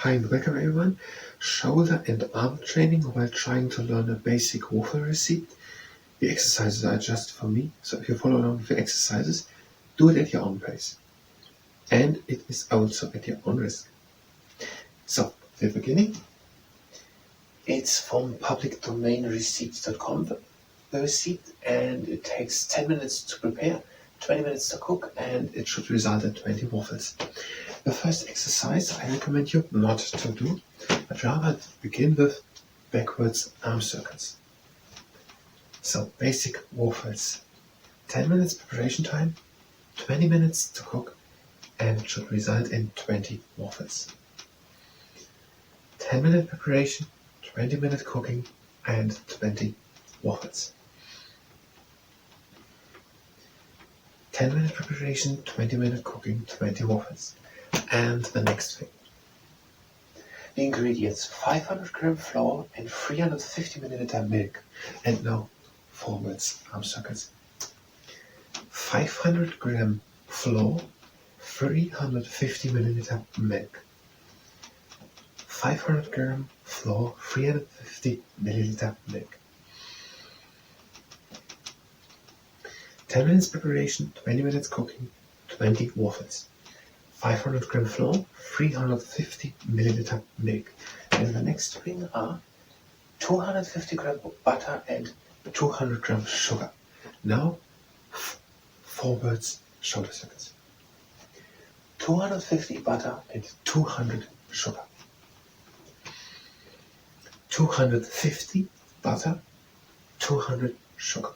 Hi and welcome everyone. Shoulder and arm training while trying to learn a basic waffle recipe. The exercises are just for me, so if you follow along with the exercises, do it at your own pace. And it is also at your own risk. So, the beginning, it's from public domain receipts.com, the receipt, and it takes 10 minutes to prepare, 20 minutes to cook, and it should result in 20 waffles. The first exercise I recommend you not to do, but rather begin with backwards arm circles. So basic waffles, 10 minutes preparation time, 20 minutes to cook, and should result in 20 waffles. 10-minute preparation, 20-minute cooking, and 20 waffles. 10-minute preparation, 20-minute cooking, 20 waffles. And the next thing. The ingredients: 500 gram flour and 350 milliliter milk. And now forwards arm circles. 500 gram flour, 350 milliliter milk. 500 gram flour, 350 milliliter milk. 10 minutes preparation, 20 minutes cooking, 20 waffles. 500 gram flour, 350 milliliter milk. And the next thing are 250 gram butter and 200 gram sugar. Now, forwards shoulder circles. 250 butter and 200 sugar. 250 butter, 200 sugar.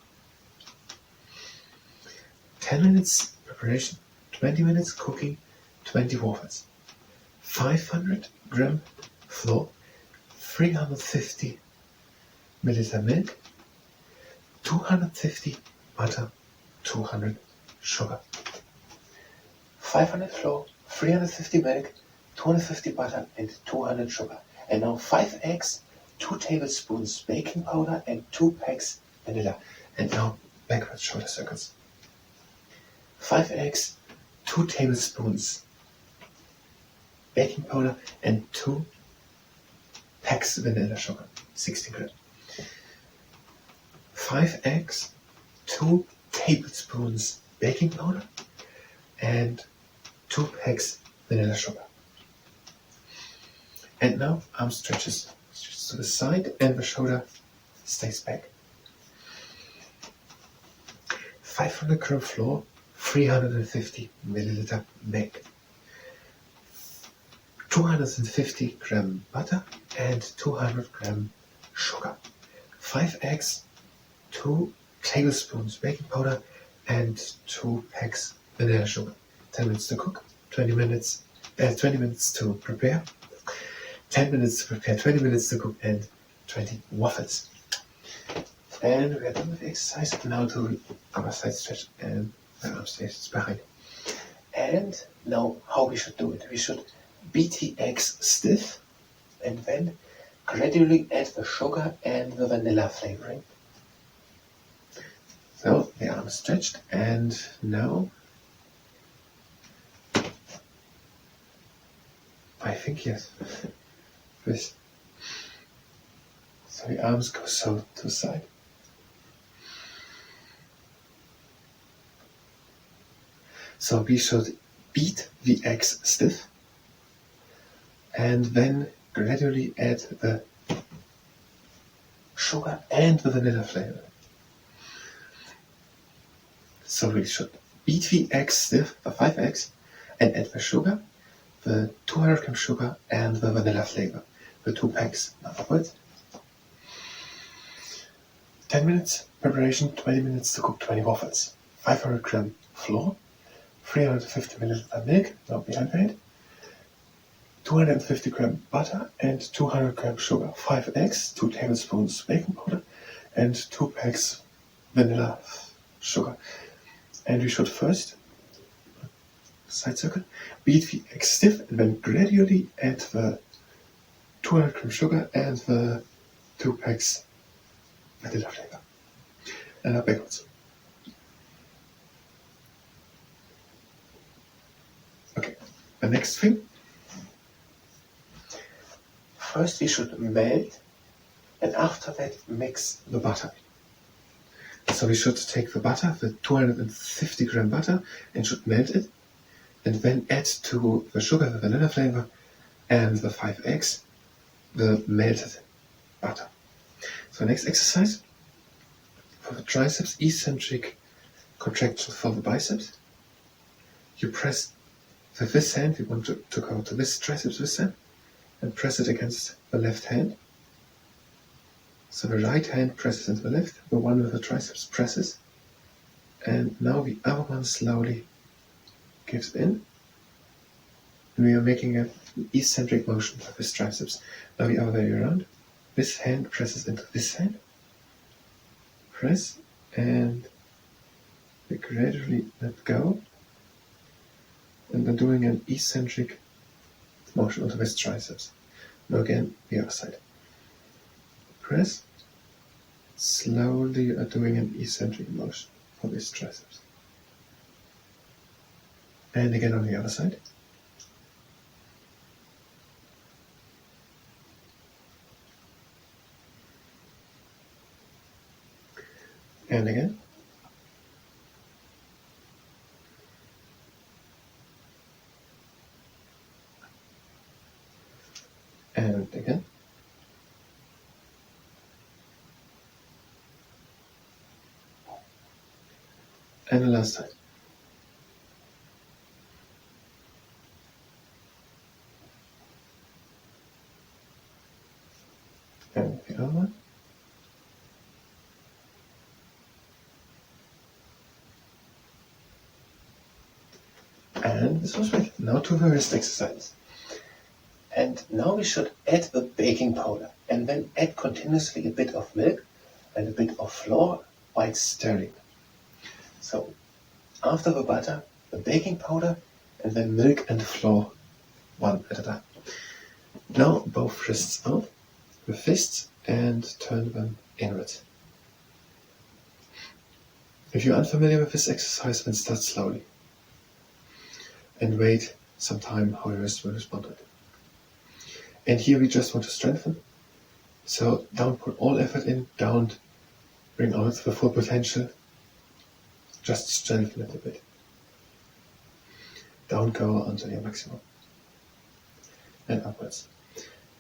10 minutes preparation, 20 minutes cooking, 20 waffles. 500 gram flour, 350 milliliter milk, 250 butter, 200 sugar. 500 flour, 350 milk, 250 butter, and 200 sugar. And now 5 eggs, 2 tablespoons baking powder, and 2 packs vanilla. And now backwards shoulder circles. 5 eggs, 2 tablespoons baking powder, and 2 packs vanilla sugar, 60 gram. 5 eggs, 2 tablespoons baking powder, and 2 packs vanilla sugar. And now arm stretches to the side and the shoulder stays back. 500 gram flour, 350 milliliter milk. 250 gram butter and 200 gram sugar. 5 eggs, 2 tablespoons baking powder, and 2 packs vanilla sugar. 10 minutes to cook, 20 minutes to prepare. 10 minutes to prepare, 20 minutes to cook, and 20 waffles. And we are done with the exercise. Now to the other side stretch and the arm stretches behind. And now how we should do it. We should beat the eggs stiff and then gradually add the sugar and the vanilla flavoring. So the arm is stretched, and now I think yes. This. So the arms go so to the side. So we should beat the eggs stiff and then gradually add the sugar and the vanilla flavor. So we should beat the eggs stiff, the 5 eggs, and add the sugar, the 200 gram sugar, and the vanilla flavor, the 2 packs. Now upwards. 10 minutes preparation, 20 minutes to cook, 20 waffles. 500 gram flour, 350 milliliter milk, now behind the 250 gram butter and 200 gram sugar. 5 eggs, 2 tablespoons baking powder, and 2 packs vanilla sugar. And we should first, side circle, beat the eggs stiff and then gradually add the 200 gram sugar and the 2 packs vanilla flavor. And now backwards. Okay, the next thing. first we should melt, and after that mix the butter. So we should take the butter, the 250 gram butter, and should melt it, and then add to the sugar, the vanilla flavor, and the 5 eggs, the melted butter. So next exercise, for the triceps, eccentric contraction for the biceps. You press with this hand, we want to go to this triceps with hand, and press it against the left hand. So the right hand presses into the left, the one with the triceps presses, and now the other one slowly gives in. And we are making an eccentric motion for this triceps. Now the other way around. This hand presses into this hand. Press, and we gradually let go. And then doing an eccentric motion onto this triceps. Now again, the other side. Press, slowly doing an eccentric motion for this triceps. And again on the other side. And again. And again. And the last time. And the other one. And this was it. Now to the wrist exercise. And now we should add the baking powder and then add continuously a bit of milk and a bit of flour while stirring. So after the butter, the baking powder, and then milk and flour one at a time. Now both wrists out with fists and turn them inwards. If you're unfamiliar with this exercise, then start slowly and wait some time how your wrist will respond to it. And here we just want to strengthen. So don't put all effort in, don't bring out the full potential, just strengthen it a bit. Don't go until your maximum. And upwards.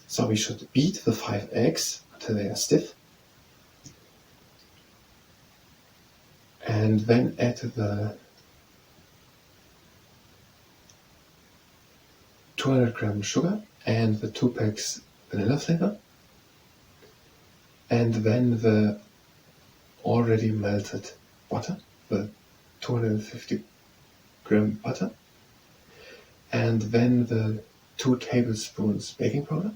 So we should beat the 5 eggs until they are stiff. And then add the 200 gram sugar and the 2 packs vanilla flavor. And then the already melted butter, the 250 gram butter. And then the 2 tablespoons baking powder.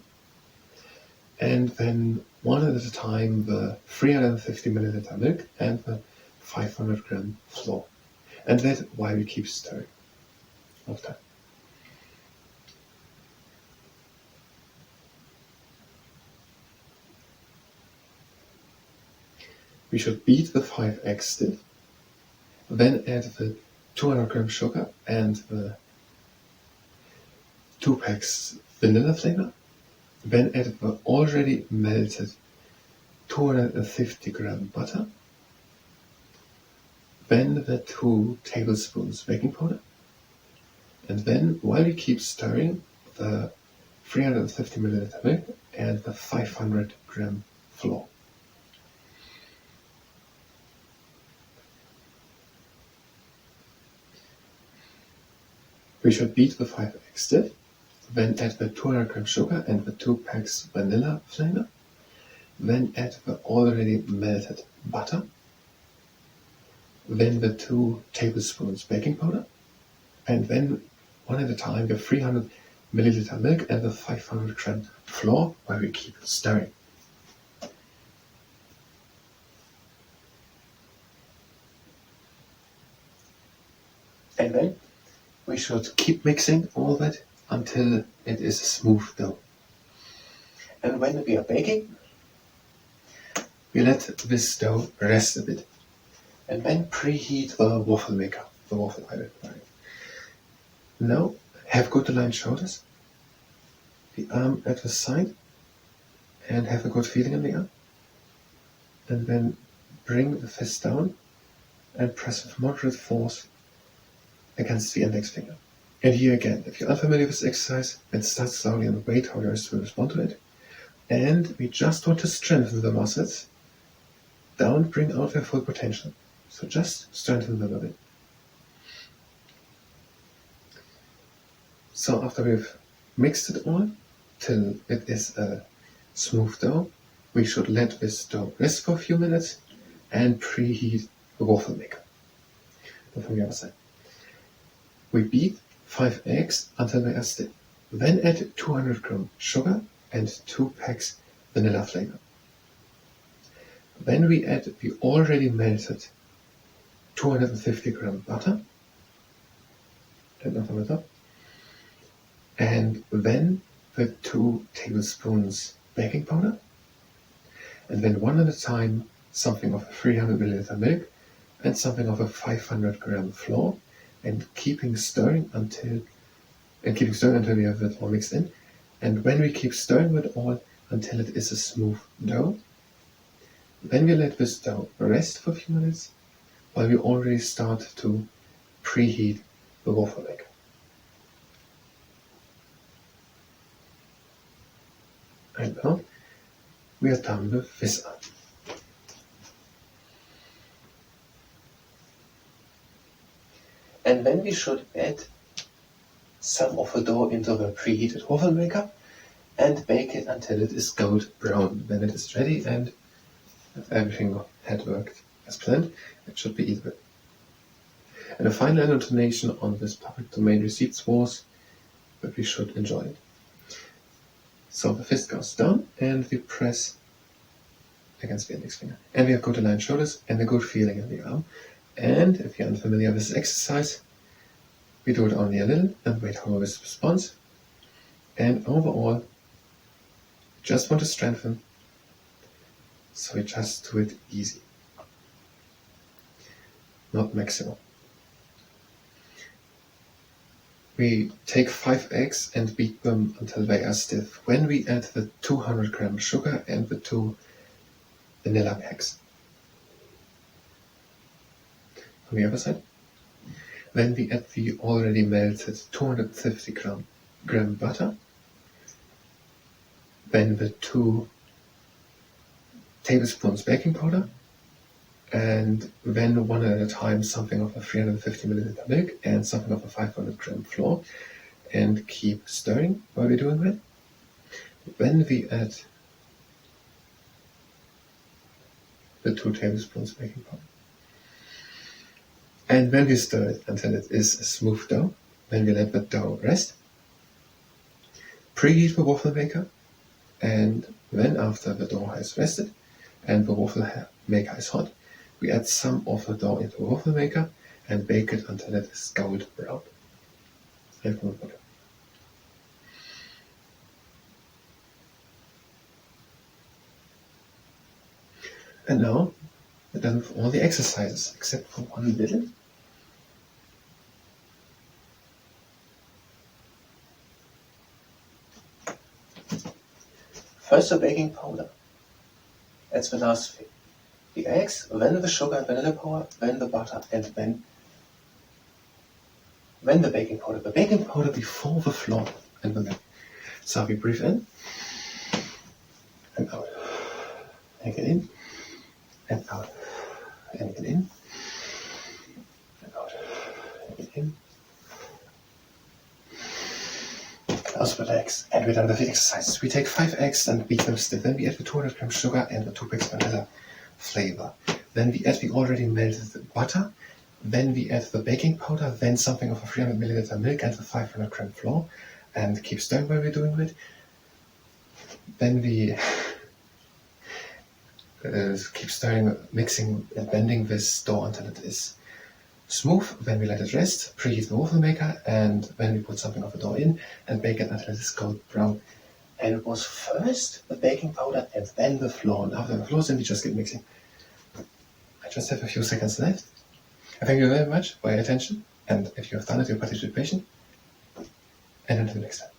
And then one at a time the 350 milliliter milk and the 500 gram flour. And that's why we keep stirring all the time. We should beat the 5 eggs stiff, then add the 200 gram sugar and the 2 packs vanilla flavor, then add the already melted 250 gram butter, then the 2 tablespoons baking powder, and then while we keep stirring, the 350 milliliter milk and the 500 gram flour. We should beat the 5 eggs stiff, then add the 200 gram sugar and the 2 packs vanilla flavor, then add the already melted butter, then the 2 tablespoons baking powder, and then one at a time the 300 milliliter milk and the 500 gram flour while we keep stirring. And then we should keep mixing all that until it is a smooth dough. And when we are baking, we let this dough rest a bit. And then preheat the waffle maker, the waffle iron. Now have good aligned shoulders, the arm at the side, and have a good feeling in the arm. And then bring the fist down and press with moderate force against the index finger. And here again, if you're unfamiliar with this exercise, then start slowly and wait how your wrist will respond to it. And we just want to strengthen the muscles. Don't bring out their full potential. So just strengthen them a bit. So after we've mixed it all till it is a smooth dough, we should let this dough rest for a few minutes and preheat the waffle maker. And from the other side. We beat 5 eggs until they are stiff. Then add 200 grams sugar and 2 packs vanilla flavor. Then we add the already melted 250 grams butter and on the top. And then the 2 tablespoons baking powder. And then one at a time something of a 300 milliliter milk and something of a 500 gram flour, and keeping stirring until we have it all mixed in. And when we keep stirring it all until it is a smooth dough, then we let this dough rest for a few minutes while we already start to preheat the waffle maker. And now we are done with this art. And then we should add some of the dough into the preheated waffle maker and bake it until it is gold brown. When it is ready and if everything had worked as planned, it should be eatable. And the final annotation on this public domain receipts was that we should enjoy it. So the fist goes down and we press against the index finger. And we have good aligned shoulders and a good feeling in the arm. And if you're unfamiliar with this exercise, we do it only a little and wait how this responds. And overall, just want to strengthen, so we just do it easy, not maximum. We take 5 eggs and beat them until they are stiff. When we add the 200 gram sugar and the 2 vanilla packs. On the other side. Then we add the already melted 250 gram butter. Then the 2 tablespoons baking powder. And then one at a time something of a 350 milliliter milk and something of a 500 gram flour. And keep stirring while we're doing that. Then we add the 2 tablespoons baking powder. And when we stir it until it is a smooth dough, then we let the dough rest. Preheat the waffle maker, and then after the dough has rested and the waffle maker is hot, we add some of the dough into the waffle maker and bake it until it is gold brown. And now we're done with all the exercises except for one little. First the baking powder. That's the last thing. The eggs, then the sugar and vanilla powder, then the butter, and then the baking powder. The baking powder before the flour and the milk. So we breathe in and out. And get in and out. And get in and out. And get in. Close the legs. And we're done with the exercises. We take 5 eggs and beat them stiff. Then we add the 200 gram sugar and the 2 packs vanilla flavor. Then we add the already melted butter. Then we add the baking powder. Then something of a 300 milliliter milk and the 500 gram flour. And keep stirring while we're doing it. Then we keep stirring, mixing and bending this dough until it is smooth. Then we let it rest, preheat the waffle maker, and then we put something of the dough in and bake it until it is gold brown. And it was first the baking powder and then the flour. And after the flour, then we just keep mixing. I just have a few seconds left. I thank you very much for your attention, and if you have done it, your participation, and until next time.